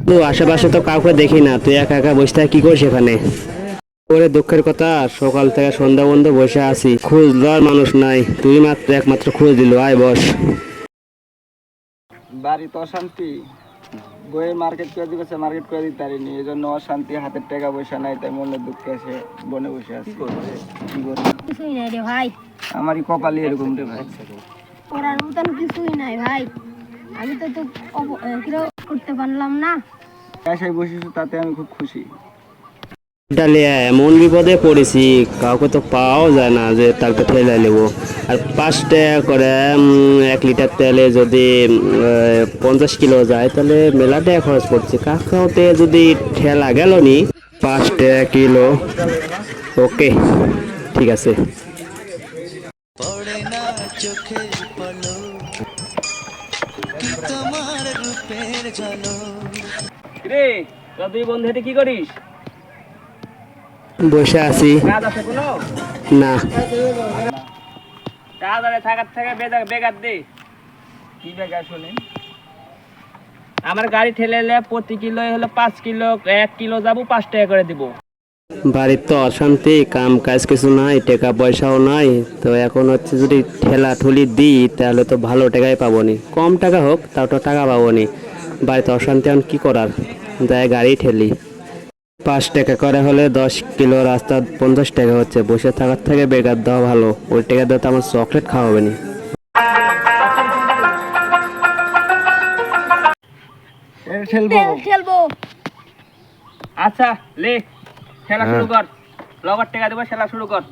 তো আশেপাশে তো কাউকে দেখি না, তুই একা একা বসে থাকি কি করিস এখানে? ওরে দুঃখের কথা, সকাল থেকে সন্ধ্যা পর্যন্ত বসে আছি, খোঁজ দেওয়ার মানুষ নাই, তুই মাত্র একমাত্র খোঁজ দিল, আয় বস। বাড়ি তো অশান্তি, বইয়ের মার্কেট করে দিয়েছে, মার্কেট করে দিতে পারিনি, এই জন্য অশান্তি, হাতের টাকা পয়সা নাই, তাই মনের দুঃখে এসে বনে বসে আছি। কি করবো, কিছুই নাই রে ভাই, আমারই কপালই এরকম রে ভাই। করার মতন কিছুই নাই ভাই। আমি তো করতে পারলাম না। এসে বসেছি, তাতে আমি খুব খুশি। ডালিয়া এমন বিপদে পড়েছি, কাউকে তো পাওয়াও যায় না যে তাকে ঠেলে নেবো। আর 5 টাকা করে 1 লিটার তেলে যদি 50 কিলো যায় তাহলে মেলা টাকা খরচ পড়ছে, কাকাওতে যদি ঠেলা গেল নি 5 টাকা কিলো। ওকে, ঠিক আছে। রে তুই বন্ধু হেঁটে কি করিস? বসে আছি। কাজ আছে কোনো? না। কাজ আরে থাকার থেকে বেগার দে। কি বেগার শুনি? আমার গাড়ি ঠেলে প্রতি কিলো হলো 5 কিলো, 1 কিলো যাবো 5 টাকা করে দিব। বাড়ির তো অশান্তি, কাম কাজ কিছু নাই, টাকা পয়সাও নাই, তো এখন হচ্ছে যদি ঠেলা ঠুলি দিই তাহলে তো ভালো টাকাই পাবো নি, কম টাকা হোক তাও তো টাকা পাবো নি। বাড়িতে অশান্তি, এখন কি করার, যাই গাড়ি ঠেলি। 5 টাকা করে হলে 10 কিলো রাস্তা 50 টাকা হচ্ছে, বসে থাকার থেকে বেকার দেওয়া ভালো, ওই টাকা দিয়ে তো আমার চকলেট খাওয়াবে নি। খেলবো। আচ্ছা লে, খেলা শুরু কর, রবার টাকা দেবো, খেলা শুরু কর।